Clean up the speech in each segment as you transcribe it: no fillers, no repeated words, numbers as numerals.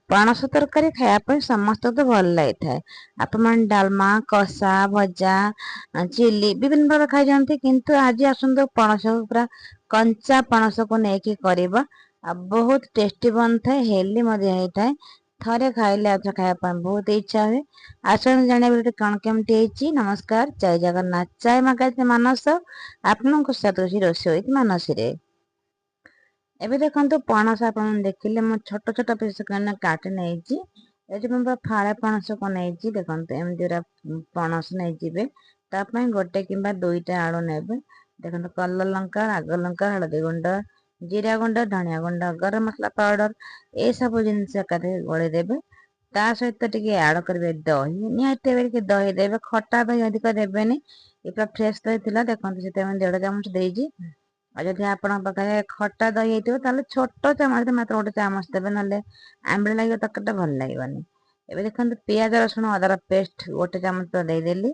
पणस तरकारी खाया समस्त तो भल लगी आपण डालमा कषा भजा चिली विभिन्न प्रकार खाई जाती किंतु आज आसतु पणस पूरा कंचा पणस को लेकिन करवा बहुत टेस्टी बन था हेल्दी होता है थरे खाइले आज खाया बहुत इच्छा हुए आसन जाना कौन केमती नमस्कार जय जगन्नाथ जय मानस आपन रोषे मानस रे ଏବେ ଦେଖନ୍ତୁ ପଣସ ଆପଣ ଦେଖିଲେ ମୁଁ ଛୋଟ ଛୋଟ ପିସ୍ କାଟି ନେଇଛି ଏଠି ମୁଁ ଫାଳେ ପଣସକୁ ନେଇଛି ଦେଖନ୍ତୁ ଏମିତି ପୁରା ପଣସ ନେଇଯିବେ ତା ପାଇଁ ଗୋଟେ କିମ୍ବା ଦୁଇଟା ଆଳୁ ନେବେ ଦେଖନ୍ତୁ କଲର ଲଙ୍କା ରାଗ ଲଙ୍କା ହଳଦୀ ଗୁଣ୍ଡ ଜିରା ଗୁଣ୍ଡ ଧନିଆ ଗୁଣ୍ଡ ଗରମ ମସଲା ପାଉଡର ଏ ସବୁ ଜିନିଷ ଏକାଥରେ ଗୋଳେଇ ଦେବେ ତା ସହିତ ଟିକେ ଆଡ କରିବେ ଦହି ନିହାତି ଟିକେ ଦହି ଦେବେ ଖଟା ଦହି ଅଧିକ ଦେବେନି ଏ ପୁରା ଫ୍ରେଶ ଦହି ଥିଲା ଦେଖନ୍ତୁ ସେଥିରେ 1.5 ଚାମଚ ଦେଇଛି ଆଉ ଯଦି ଆପଣଙ୍କ ପାଖରେ ଖଟା ଦହି ହେଇଥିବ ତାହେଲେ ଛୋଟ ଚାମଚରେ ମାତ୍ର ଗୋଟେ ଚାମଚ ଦେବେ ନହେଲେ ଆମ୍ବିଳା ଲାଗିବ ତରକାରୀଟା ଭଲ ଲାଗିବନି ଏବେ ଦେଖନ୍ତୁ ପିଆଜ ରସୁଣ ଅଦାର ପେଷ୍ଟ ଗୋଟେ ଚାମଚ ଦେଇଦେଲି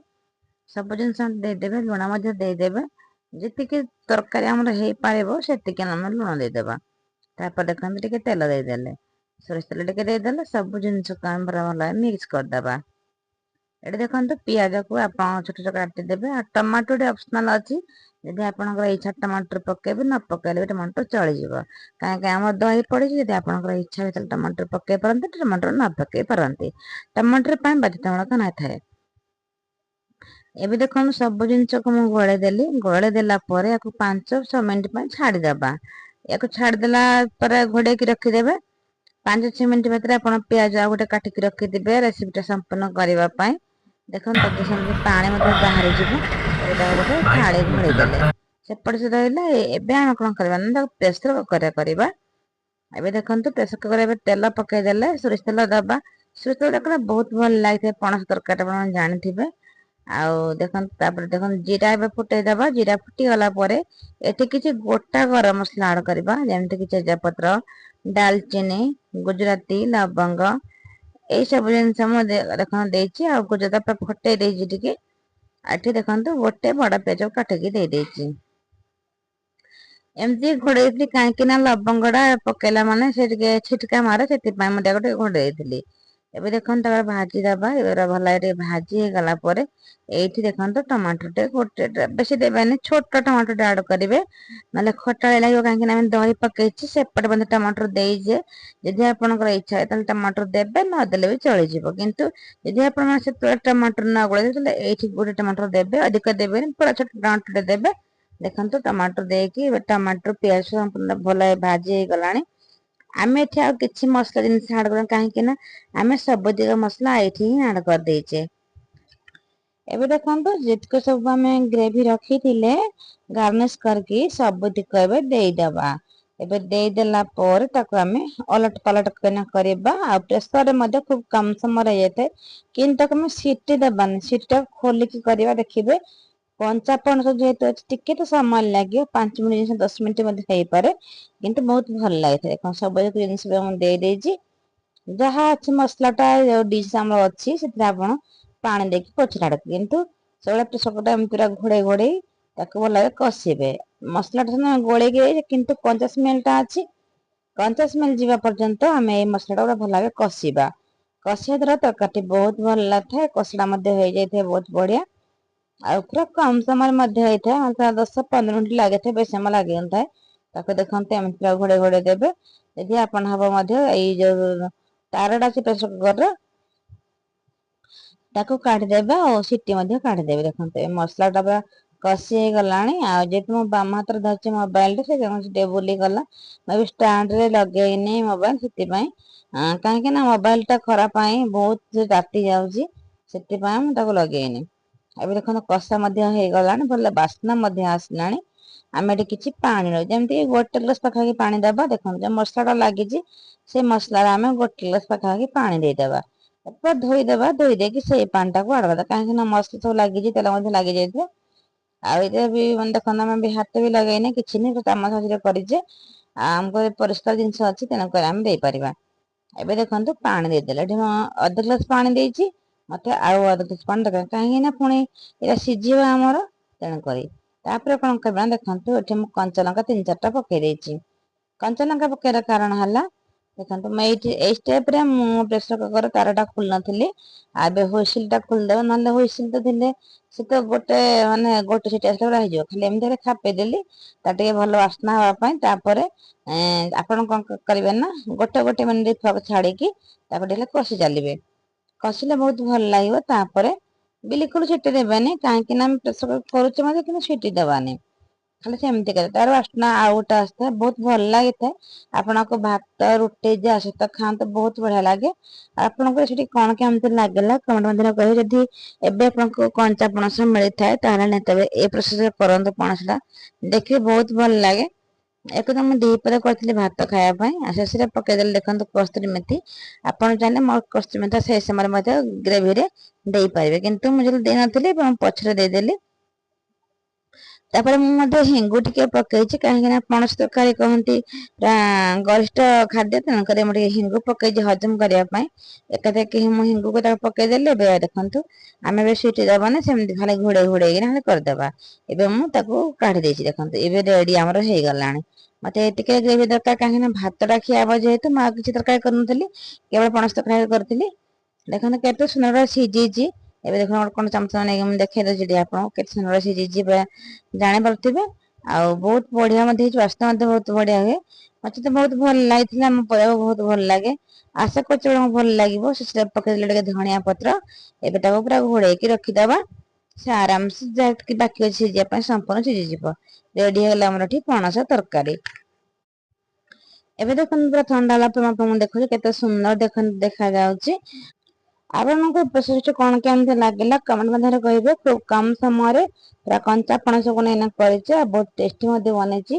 ସବୁ ଜିନିଷ ଦେଇଦେବେ ଲୁଣ ମଧ୍ୟ ଦେଇଦେବେ ଯେତିକି ତରକାରୀ ଆମର ହେଇପାରିବ ସେତିକି ଆମେ ଲୁଣ ଦେଇଦେବା ତାପରେ ଦେଖନ୍ତୁ ଟିକେ ତେଲ ଦେଇଦେଲେ ସୋରିଷ ତେଲ ଟିକେ ଦେଇଦେଲେ ସବୁ ଜିନିଷକୁ ଆମେ ପୁରା ଭଲ ମିକ୍ସ କରିଦବା ଏଠି ଦେଖନ୍ତୁ ପିଆଜକୁ ଆପଣ ଛୋଟ ଛୋଟ କାଟିଦେବେ ଆଉ ଟମାଟୋ ଟେ ଅପସନାଲ ଅଛି ଯଦି ଆପଣଙ୍କର ଇଚ୍ଛା ଟମାଟର ପକେଇବେ ନ ପକେଇଲେ ବି ଟମାଟର ଚଳିଯିବ କାହିଁକି ଆମର ଦହି ପଡିଛି ଯଦି ଆପଣଙ୍କର ଇଚ୍ଛା ହୁଏ ତାହେଲେ ଟମାଟର ପକେଇ ପାରନ୍ତି ଟମାଟର ନ ପକେଇ ପାରନ୍ତି ଟମାଟର ପାଇଁ ବାଧ୍ୟତାମୂଳକ ନଥାଏ ଏବେ ଦେଖନ୍ତୁ ସବୁ ଜିନିଷକୁ ମୁଁ ଗୋଳେଇ ଦେଲି ଗୋଳେଇ ଦେଲା ପରେ ୟାକୁ 5-6 ମିନିଟ ପାଇଁ ଛାଡିଦବା ୟାକୁ ଛାଡିଦେଲା ପରେ ଘୋଡେଇକି ରଖିଦେବେ 5-6 ମିନିଟ ଭିତରେ ଆପଣ ପିଆଜ ଆଉ ଗୋଟେ କାଟିକି ରଖିଥିବେ ରେସିପି ଟା ସମ୍ପୂର୍ଣ୍ଣ କରିବା ପାଇଁ ଦେଖନ୍ତୁ ତାକୁ ସେମିତି ପାଣି ମଧ୍ୟ ବାହାରି ଯିବ ଏବେ ତାକୁ ଗୋଟେ ଥାଳି ଘୋଡେଇ ଦେଲେ ସେପଟେ ସେ ରହିଲା ଏବେ ଆମେ କଣ କରିବା ନା ତାକୁ ପ୍ରେସର କୁକରରେ କରିବା ଏବେ ଦେଖନ୍ତୁ ପ୍ରେସର କୁକରରେ ଏବେ ତେଲ ପକେଇଦେଲେ ସୋରିଷ ତେଲ ଦବା ସୋରିଷ ତେଲ ଟା ବହୁତ ଭଲ ଲାଗିଥାଏ ପଣସ ତରକାରୀ ଆପଣ ଜାଣିଥିବେ ଆଉ ଦେଖନ୍ତୁ ତାପରେ ଦେଖନ୍ତୁ ଜିରା ଏବେ ଫୁଟେଇଦବା ଜିରା ଫୁଟି ଗଲା ପରେ ଏଠି କିଛି ଗୋଟା ଗରମ ମସଲା ଆଡ କରିବା ଯେମିତି କି ତେଜପତ୍ର ଡାଲଚିନି ଗୁଜୁରାତି ଲବଙ୍ଗ ଏଇ ସବୁ ଜିନିଷ ମୁଁ ଦେଖନ୍ତୁ ଦେଇଛି ଆଉ ଗୁଜୁରାତି ଫୁଟେଇ ଦେଇଛି ଟିକେ ଏଠି ଦେଖନ୍ତୁ ଗୋଟେ ବଡ ପିଆଜ କାଟିକି ଦେଇଦେଇଛି ଏମିତି ଘୋଡେଇଥିଲି କାହିଁକି ନା ଲବଙ୍ଗ ଟା ପକେଇଲା ମାନେ ସେ ଟିକେ ଛିଟକା ମାରେ ସେଥିପାଇଁ ମୁଁ ତାକୁ ଟିକେ ଘୋଡେଇ ଦେଇଥିଲି ଏବେ ଦେଖନ୍ତୁ ତାପରେ ଭାଜି ଦବା ଏଗୁରା ଭଲ ଟିକେ ଭାଜି ହେଇଗଲା ପରେ ଏଇଠି ଦେଖନ୍ତୁ ଟମାଟୋ ଟେ ଗୋଟେ ବେଶୀ ଦେବେନି ଛୋଟ ଟମାଟୋ ଟେ ଆଡ କରିବେ ନହେଲେ ଖଟାଳି ଲାଗିବ କାହିଁକି ନା ଆମେ ଦହି ପକେଇଛି ସେପଟେ ମଧ୍ୟ ଟମାଟର ଦେଇଛେ ଯଦି ଆପଣଙ୍କର ଇଚ୍ଛା ହୁଏ ତାହେଲେ ଟମାଟର ଦେବେ ନଦେଲେ ବି ଚଳିଯିବ କିନ୍ତୁ ଯଦି ଆପଣ ସେତେବେଳେ ଟମାଟର ନ ଗୋଳେଇବେ ତାହେଲେ ଏଇଠି ଗୋଟେ ଟମାଟର ଦେବେ ଅଧିକ ଦେବେନି ପୁରା ଛୋଟ ଟମାଟର ଟେ ଦେବେ ଦେଖନ୍ତୁ ଟମାଟୋ ଦେଇକି ଟମାଟୋ ପିଆଜ ସମ୍ପୂର୍ଣ୍ଣ ଭଲ ଭାଜି ହେଇଗଲାଣି ଆମେ ଏଠି ଆଉ କିଛି ମସଲା ଜିନିଷ ଆଡ କର କାହିଁକି ନା ଆମେ ସବୁତିକ ମସଲା ଏଇଠି ହିଁ ଆଡ କରିଦେଇଛେ ଏବେ ଦେଖନ୍ତୁ ଯେତିକ ସବୁ ଆମେ ଗ୍ରେଭି ରଖିଥିଲେ ଗାର୍ନିଶ କରିକି ସବୁତିକ ଏବେ ଦେଇଦବା ଏବେ ଦେଇଦେଲା ପରେ ତାକୁ ଆମେ ଅଲଟ ପାଲଟ କରିବା ଆଉ ପ୍ରେସରରେ ମଧ୍ୟ ଖୁବ କମ ସମୟରେ ହେଇଯାଇଥାଏ କିନ୍ତୁ ତାକୁ ଆମେ ସିଟି ଦବାନି ସିଟି ଟା ଖୋଲିକି କରିବା ଦେଖିବେ କଞ୍ଚା ପଣସ ଯେହେତୁ ଅଛି ଟିକେ ତ ସମୟ ଲାଗିବ 5 ମିନିଟ 10 ମିନିଟ ମଧ୍ୟ ହେଇପାରେ କିନ୍ତୁ ବହୁତ ଭଲ ଲାଗିଥାଏ କଣ ସବୁ ଜିନିଷ ମୁଁ ଦେଇଦେଇଛି ଯାହା ଅଛି ମସଲା ଟା ଯୋଉ ଡିସ୍ ଆମର ଅଛି ସେଥିରେ ଆପଣ ପାଣି ଦେଇକି ପଛରେ ଆଡକୁ କିନ୍ତୁ ସେଇଭଳିଆ ସବୁଟା ଏମିତି ପୁରା ଘୋଡେଇ ଘୋଡେଇ ତାକୁ ଭଲ ଭାବେ କଷିବେ ମସଲା ଟା ସିନା ଗୋଳେଇକି କିନ୍ତୁ କଞ୍ଚା ସ୍ମେଲ ଟା ଅଛି କଞ୍ଚା ସ୍ମେଲ ଯିବା ପର୍ଯ୍ୟନ୍ତ ଆମେ ଏଇ ମସଲା ଟା ପୁରା ଭଲ ଭାବେ କଷିବା କଷିବା ଦ୍ୱାରା ତରକାରୀଟି ବହୁତ ଭଲ ଲାଗିଥାଏ କଷିଟା ମଧ୍ୟ ହେଇଯାଇଥାଏ ବହୁତ ବଢିଆ ଆଉ ପୁରା କମ ସମୟରେ ମଧ୍ୟ ହେଇଥାଏ ମାତ୍ର 10-15 ମିନିଟ ଲାଗିଥାଏ ବେଶୀ ସମୟ ଲାଗିନଥାଏ ତାକୁ ଦେଖନ୍ତୁ ଏମିତି ପୁରା ଘୋଡେଇ ଘୋଡେଇ ଦେବେ ଯଦି ଆପଣ ହବ ମଧ୍ୟ ଏଇ ଯୋଉ ତାରଟା ଅଛି ପ୍ରେସର କୁକର ର ତାକୁ କାଢିଦେବେ ଆଉ ସିଟି ମଧ୍ୟ କାଢିଦେବେ ଦେଖନ୍ତୁ ଏ ମସଲା ଟା ପୁରା କଷି ହେଇଗଲାଣି ଆଉ ଯେହେତୁ ମୁଁ ବାମ ହାତରେ ଧରିଛି ମୋବାଇଲ ଟେ ସେ ଟିକେ ବୁଲିଗଲା ମୁଁ ବି ଷ୍ଟାଣ୍ଡ ରେ ଲଗେଇନି ମୋବାଇଲ ସେଥିପାଇଁ କାହିଁକି ନା ମୋବାଇଲ ଟା ଖରାପ ପାଇଁ ବହୁତ ତାତି ଯାଉଛି ସେଥିପାଇଁ ମୁଁ ତାକୁ ଲଗେଇନି ଏବେ ଦେଖନ୍ତୁ କଷା ମଧ୍ୟ ହେଇଗଲାଣି ଭଲ ବାସ୍ନା ମଧ୍ୟ ଆସିଲାଣି ଆମେ ଏଠି କିଛି ପାଣି ନଉ ଯେମିତି 1 ଗ୍ଲାସ ପାଖାପାଖି ପାଣି ଦବା ଦେଖନ୍ତୁ ମସଲା ଟା ଲାଗିଛି ସେ ମସଲାରେ ଆମେ 1 ଗ୍ଲାସ ପାଖାପାଖି ପାଣି ଦେଇଦବା ତାପରେ ଧୋଇଦବା ଧୋଇ ଦେଇକି ସେଇ ପାଣି ଟାକୁ ଆଡ କରିଦବା କାହିଁକି ନା ମସଲା ସବୁ ଲାଗିଛି ତେଲ ମଧ୍ୟ ଲାଗିଯାଇଥିବ ଆଉ ଏଇଟା ବି ମାନେ ଦେଖନ୍ତୁ ଆମେ ବି ହାତ ବି ଲଗେଇନି କିଛି ନି ଚାମଚ ସାହାଯ୍ୟରେ କରିଛେ ଆଉ ଆମର ପରିଷ୍କାର ଜିନିଷ ଅଛି ତେଣୁକରି ଆମେ ଦେଇପାରିବା ଏବେ ଦେଖନ୍ତୁ ପାଣି ଦେଇଦେଲେ ଏଠି ମୁଁ 1/2 ଗ୍ଲାସ ପାଣି ଦେଇଛି ମତେ ଆଉ 1/2 ଗ୍ଲାସ ପାଣି ଦରକାର କାହିଁକି ନା ପୁଣି ଏଇଟା ସିଝିବ ଆମର ତେଣୁକରି ତାପରେ କଣ କରିବା ଦେଖନ୍ତୁ ଏଠି ମୁଁ କଞ୍ଚା ଲଙ୍କା 3-4ଟା ପକେଇ ଦେଇଛି କଞ୍ଚା ଲଙ୍କା ପକେଇବାର କାରଣ ହେଲା ଦେଖନ୍ତୁ ମୁଁ ଏଇ ଷ୍ଟେପରେ ମୁଁ ପ୍ରେସର କୁକର ତାରଟା ଖୋଲି ନଥିଲି। ଆଉ ଏବେ ହୁଇସିଲ ଟା ଖୋଲିଦେବା, ନହେଲେ ହୁଇସିଲ ତ ଥିଲେ ସେ ତ ଗୋଟେ ସିଟି ଆସିଲା ପରେ ହେଇଯିବ। ଖାଲି ଏମିତି ଖାପେଇଦେଲି ତା ଟିକେ ଭଲ ବାସ୍ନା ହବା ପାଇଁ। ତାପରେ ଆପଣ କଣ କରିବେ ନା ଗୋଟେ ମିନିଟ୍ ଛାଡିକି ତାକୁ ଟିକେ କଷି ଚାଲିବେ। କଷିଲେ ବହୁତ ଭଲ ଲାଗିବ। ତାପରେ ବିଲକୁଲ ସିଟି ଦେବେନି, କାହିଁକି ନା ଆମେ ପ୍ରେସର କରୁଛେ ମାନେ କିନ୍ତୁ ସିଟି ଦେବାନି। ଖାଲି ସେମିତି କରେ, ତାର ବାସ୍ନା ଆଉ ଗୋଟେ ଆସିଥାଏ, ବହୁତ ଭଲ ଲାଗିଥାଏ। ଆପଣଙ୍କ ଭାତ ରୁଟି ଯାହା ସହିତ ଖାଆନ୍ତୁ ବହୁତ ବଢିଆ ଲାଗେ। ଆପଣଙ୍କର ସେଠି କଣ କେମିତି ଲାଗିଲା କମେଣ୍ଟ ମଧ୍ୟରେ କହିବେ। ଯଦି ଏବେ ଆପଣଙ୍କୁ କଞ୍ଚା ପଣସ ମିଳିଥାଏ ତାହେଲେ ନେତେବେ ଏ ପ୍ରୋସେସରେ କରନ୍ତୁ ପଣସଟା, ଦେଖିବେ ବହୁତ ଭଲ ଲାଗେ। ଏକୁ ତ ମୁଁ ଦିପହରେ କରିଥିଲି ଭାତ ଖାଇବା ପାଇଁ। ଆଉ ଶେଷରେ ପକେଇଦେଲି ଦେଖନ୍ତୁ କସ୍ତୁରୀ ମେଥି। ଆପଣ ଚାହିଁଲେ ମୋ କସ୍ତୁରୀ ମେଥି ସେଇ ସମୟରେ ମଧ୍ୟ ଗ୍ରେଭିରେ ଦେଇପାରିବେ, କିନ୍ତୁ ମୁଁ ଯଦି ଦେଇନଥିଲି ପଛରେ ଦେଇଦେଲି। ତାପରେ ମୁଁ ମଧ୍ୟ ହେଙ୍ଗୁ ଟିକେ ପକେଇଛି, କାହିଁକି ନା ପଣସ ତରକାରୀ କହନ୍ତି ଗରିଷ୍ଠ ଖାଦ୍ୟ, ତେଣୁକରି ମୁଁ ଟିକେ ହିଙ୍ଗୁ ପକେଇଛି ହଜମ କରିବା ପାଇଁ। ଏକାଥରକେ ମୁଁ ହିଙ୍ଗୁକୁ ତାକୁ ପକେଇଦେଲି। ଏବେ ଦେଖନ୍ତୁ ଆମେ ଏବେ ସିଟି ଦବାନି, ସେମିତି ଖାଲି ଘୋଡେଇକି କରିଦବା। ଏବେ ମୁଁ ତାକୁ କାଢି ଦେଇଛି, ଦେଖନ୍ତୁ ଏବେ ରେଡି ଆମର ହେଇଗଲାଣି। ମତେ ଟିକେ ଗ୍ରେଭି ଦରକାର, କାହିଁକି ନା ଭାତଟା ଖିଆ ହବ ଯେହେତୁ ମୁଁ ଆଉ କିଛି ତରକାରୀ କରିନଥିଲି, କେବଳ ପଣସ ତରକାରୀ କରିଥିଲି। ଦେଖନ୍ତୁ କେତେ ସୁନ୍ଦର ସିଝିଛି। ଏବେ ଦେଖନ୍ତୁ କଣ ଚାମଚ ନେଇକି ମୁଁ ଦେଖେଇ ଦଉଛି ଟିକେ ଆପଣଙ୍କୁ, କେତେ ସୁନ୍ଦର ସିଝିଛି ଜାଣିପାରୁଥିବେ। ଆଉ ବହୁତ ବଢିଆ ମଧ୍ୟ ହେଇଛି, ବାସ୍ନା ମଧ୍ୟ ବହୁତ ବଢିଆ ହୁଏ। ମତେ ତ ବହୁତ ଭଲ ଲାଗିଥିଲା, ଆମ ପରିବାକୁ ବହୁତ ଭଲ ଲାଗେ। ଆଶା କରୁଛି ଭଲ ଲାଗିବ। ଶେଷରେ ପକେଇଦେଲେ ଟିକେ ଧଣିଆ ପତ୍ର। ଏବେ ତାକୁ ପୁରା ଘୋଡେଇକି ରଖିଦବା। ସେ ଆରାମସେ ଯାହାକି ବାକି ଅଛି ସିଝିବା ପାଇଁ ସମ୍ପୂର୍ଣ୍ଣ ସିଝିଯିବ। ରେଡି ହେଇଗଲା ଆମର ଏଠି ପଣସ ତରକାରୀ। ଏବେ ଦେଖନ୍ତୁ ପୁରା ଥଣ୍ଡା ହେଲା ପରେ ଆପଣଙ୍କୁ ଦେଖୁଛି କେତେ ସୁନ୍ଦର ଦେଖା ଯାଉଛି। ଆପଣଙ୍କ ପ୍ରୋସେସଟି କଣ କେମିତି ଲାଗିଲା କମେଣ୍ଟ ମଧ୍ୟରେ କହିବେ। ଖୁବ କମ ସମୟରେ ପୁରା କଞ୍ଚା ପଣସକୁ ନେଇ କରିଛି, ଆଉ ବହୁତ ଟେଷ୍ଟି ମଧ୍ୟ ବନେଇଛି।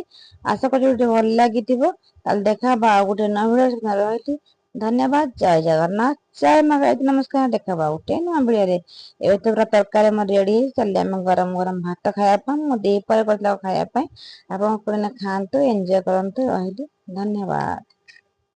ଆଶା କରୁଛି ଭିଡିଓ ଭଲ ଲାଗିଥିବ। ତାହେଲେ ଦେଖାହବା ଆଉ ଗୋଟେ ନୂଆ ଭିଡିଓରେ। ରହିଲି ଧନ୍ୟବାଦ, ଜୟ ଜଗନ୍ନାଥ, ଜୟ ମା ଗାୟତ୍ରୀ, ନମସ୍କାର। ଦେଖାହବା ଆଉ ଗୋଟେ ନୂଆ ଭିଡିଓରେ। ଏବେ ତ ପୁରା ତରକାରୀ ଆମର ରେଡି ହେଇଛି, ଚାଲିଲେ ଆମେ ଗରମ ଗରମ ଭାତ ଖାଇବା ପାଇଁ। ମୁଁ ଦିପହରେ କରିଥିଲି ଖାଇବା ପାଇଁ। ଆପଣ ଖାଆନ୍ତୁ, ଏଞ୍ଜୟ କରନ୍ତୁ। ରହିଲି ଧନ୍ୟବାଦ।